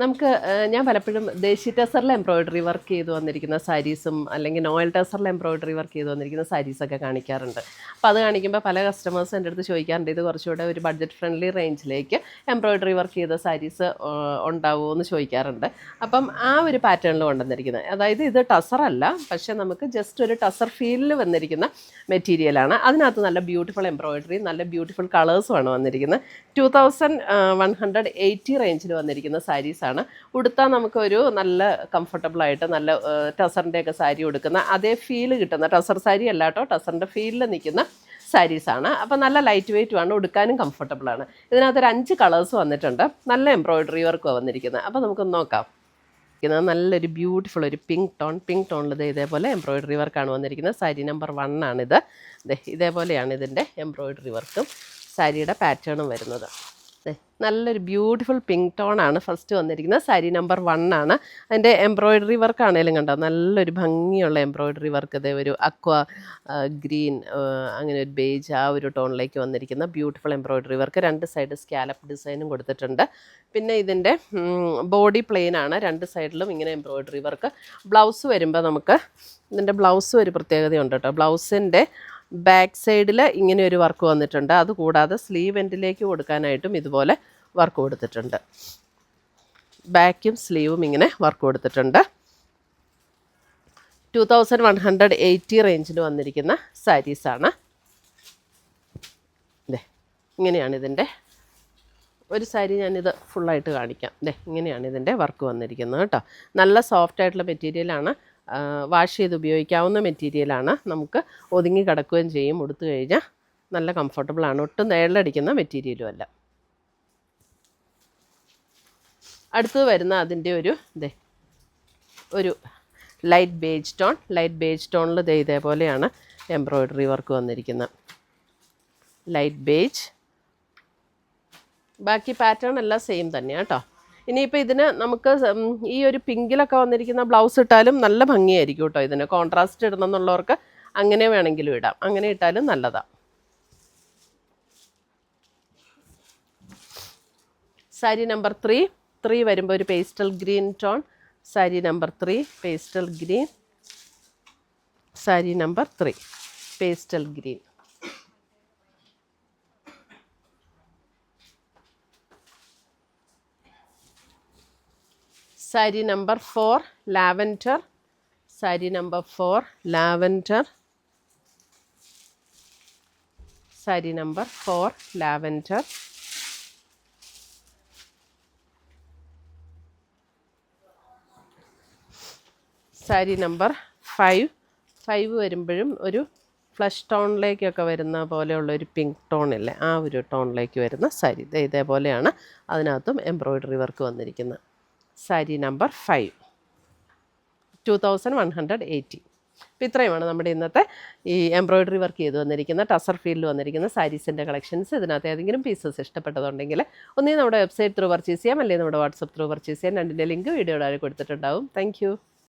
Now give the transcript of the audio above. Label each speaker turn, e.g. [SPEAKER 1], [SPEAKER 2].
[SPEAKER 1] നമുക്ക് ഞാൻ പലപ്പോഴും ദേശി ടെസറിൽ എംബ്രോയിഡറി വർക്ക് ചെയ്ത് വന്നിരിക്കുന്ന സാരീസും അല്ലെങ്കിൽ നോയൽ ടെസറിൽ എംബ്രോയിഡറി വർക്ക് ചെയ്ത് വന്നിരിക്കുന്ന സാരീസൊക്കെ കാണിക്കാറുണ്ട്. അപ്പോൾ അത് കാണിക്കുമ്പോൾ പല കസ്റ്റമേഴ്സും എൻ്റെ അടുത്ത് ചോദിക്കാറുണ്ട് ഇത് കുറച്ചുകൂടെ ഒരു ബഡ്ജറ്റ് ഫ്രണ്ട്ലി റേഞ്ചിലേക്ക് എംബ്രോയിഡറി വർക്ക് ചെയ്ത സാരീസ് ഉണ്ടാവുമോ എന്ന് ചോദിക്കാറുണ്ട്. അപ്പം ആ ഒരു പാറ്റേണിൽ കൊണ്ടുവന്നിരിക്കുന്നത്, അതായത് ഇത് ടസറല്ല, പക്ഷേ നമുക്ക് ജസ്റ്റ് ഒരു ടസർ ഫീലിൽ വന്നിരിക്കുന്ന മെറ്റീരിയലാണ്. അതിനകത്ത് നല്ല ബ്യൂട്ടിഫുൾ എംബ്രോയിഡറി, നല്ല ബ്യൂട്ടിഫുൾ കളേഴ്സുമാണ് വന്നിരിക്കുന്നത്. 2180 റേഞ്ചിൽ വന്നിരിക്കുന്ന സാരീസാണ്. ഉടുത്താൽ നമുക്കൊരു നല്ല കംഫർട്ടബിളായിട്ട് നല്ല ടസറിൻ്റെയൊക്കെ സാരി ഉടുക്കുന്ന അതേ ഫീല് കിട്ടുന്ന, ടസർ സാരി അല്ല കേട്ടോ, ടസറിൻ്റെ ഫീലിൽ നിൽക്കുന്ന സാരീസാണ്. അപ്പോൾ നല്ല ലൈറ്റ് വെയ്റ്റുമാണ്, ഉടുക്കാനും കംഫർട്ടബിളാണ്. ഇതിനകത്തൊരു 5 കളേഴ്സ് വന്നിട്ടുണ്ട്. നല്ല എംബ്രോയിഡറി വർക്കുമാണ് വന്നിരിക്കുന്നത്. അപ്പോൾ നമുക്കൊന്ന് നോക്കാം. നല്ലൊരു ബ്യൂട്ടിഫുൾ ഒരു പിങ്ക് ടോണിൽ ഇതേപോലെ എംബ്രോയിഡറി വർക്കാണ് വന്നിരിക്കുന്നത്. സാരി നമ്പർ 1 ആണിത്. ഇതേപോലെയാണ് ഇതിൻ്റെ എംബ്രോയിഡറി വർക്കും സാരിയുടെ പാറ്റേണും വരുന്നത്. നല്ലൊരു ബ്യൂട്ടിഫുൾ പിങ്ക് ടോണാണ് ഫസ്റ്റ് വന്നിരിക്കുന്നത്. സാരി നമ്പർ 1 ആണ്. അതിൻ്റെ എംബ്രോയിഡറി വർക്കാണേലും കണ്ടോ, നല്ലൊരു ഭംഗിയുള്ള എംബ്രോയിഡറി വർക്ക്. ഇതേ ഒരു അക്വ ഗ്രീൻ, അങ്ങനെ ഒരു ബേജ്, ആ ഒരു ടോണിലേക്ക് വന്നിരിക്കുന്ന beautiful embroidery work. 2 side scallop ഡിസൈനും കൊടുത്തിട്ടുണ്ട്. പിന്നെ ഇതിൻ്റെ ബോഡി പ്ലെയിൻ ആണ്, 2 സൈഡിലും ഇങ്ങനെ എംബ്രോയിഡറി വർക്ക്. ബ്ലൗസ് വരുമ്പോൾ നമുക്ക് ഇതിൻ്റെ ബ്ലൗസ് ഒരു പ്രത്യേകതയുണ്ട് കേട്ടോ. ബ്ലൗസിൻ്റെ ബാക്ക് സൈഡിൽ ഇങ്ങനെ ഒരു വർക്ക് വന്നിട്ടുണ്ട്. അതുകൂടാതെ സ്ലീവ് എൻഡിലേക്ക് കൊടുക്കാനായിട്ടും ഇതുപോലെ വർക്ക് കൊടുത്തിട്ടുണ്ട്. ബാക്കും സ്ലീവും ഇങ്ങനെ വർക്ക് കൊടുത്തിട്ടുണ്ട്. 2180 റേഞ്ചിൽ വന്നിരിക്കുന്ന സാരീസാണ്. ഇങ്ങനെയാണ് ഇതിൻ്റെ ഒരു സാരി, ഞാനിത് ഫുള്ളായിട്ട് കാണിക്കാം. ഇങ്ങനെയാണ് ഇതിൻ്റെ വർക്ക് വന്നിരിക്കുന്നത് കേട്ടോ. നല്ല സോഫ്റ്റ് ആയിട്ടുള്ള മെറ്റീരിയലാണ്, വാഷ് ചെയ്ത് ഉപയോഗിക്കാവുന്ന മെറ്റീരിയലാണ്. നമുക്ക് ഒതുങ്ങി കിടക്കുകയും ചെയ്യും, ഉടുത്തു കഴിഞ്ഞാൽ നല്ല കംഫർട്ടബിളാണ്. ഒട്ടും നേരിലടിക്കുന്ന മെറ്റീരിയലും അല്ല. അടുത്തത് വരുന്ന അതിൻ്റെ ഒരു ലൈറ്റ് ബേജ് ടോണിൽ ഇതേപോലെയാണ് എംബ്രോയിഡറി വർക്ക് വന്നിരിക്കുന്നത്. Light beige. ബാക്കി പാറ്റേൺ എല്ലാം സെയിം തന്നെയാണ് കേട്ടോ. ഇനിയിപ്പോൾ ഇതിന് നമുക്ക് ഈ ഒരു പിങ്കിലൊക്കെ വന്നിരിക്കുന്ന ബ്ലൗസ് ഇട്ടാലും നല്ല ഭംഗിയായിരിക്കും കേട്ടോ. ഇതിന് കോൺട്രാസ്റ്റ് ഇടണം എന്നുള്ളവർക്ക് അങ്ങനെ വേണമെങ്കിലും ഇടാം, അങ്ങനെ ഇട്ടാലും നല്ലതാണ്. സാരി നമ്പർ 3 വരുമ്പോൾ ഒരു pastel green tone. Sari number 3 pastel green. Sari number 3 pastel green. Sari number 4 lavender. Sari number 4 lavender. Sari number 4 lavender. Sari number 5 വരുമ്പോഴും ഒരു ഫ്ലഷ് ടോണിലേക്കൊക്കെ വരുന്ന പോലെയുള്ള ഒരു പിങ്ക് ടോണില്ലേ, ആ ഒരു ടോണിലേക്ക് വരുന്ന സാരി. ഇതേപോലെയാണ് അതിനകത്തും എംബ്രോയിഡറി വർക്ക് വന്നിരിക്കുന്നത്. സാരി നമ്പർ 5 2180. അപ്പോൾ ഇത്രയുമാണ് നമ്മുടെ ഇന്നത്തെ ഈ എംബ്രോയിഡറി വർക്ക് ചെയ്ത് വന്നിരിക്കുന്ന ടസർ ഫീൽഡിൽ വന്നിരിക്കുന്ന സാരീസിൻ്റെ കളക്ഷൻസ്. ഇതിനകത്ത് ഏതെങ്കിലും പീസസ് ഇഷ്ടപ്പെട്ടതുണ്ടെങ്കിൽ ഒന്നേ നമ്മുടെ വെബ്സൈറ്റ് ത്രൂ പർച്ചേസ് ചെയ്യാം, അല്ലെങ്കിൽ നമ്മുടെ വാട്സപ്പ് ത്രൂ പർച്ചേസ് ചെയ്യാം. രണ്ടിൻ്റെ ലിങ്ക് വീഡിയോയുടെ കൊടുത്തിട്ടുണ്ടാവും. താങ്ക്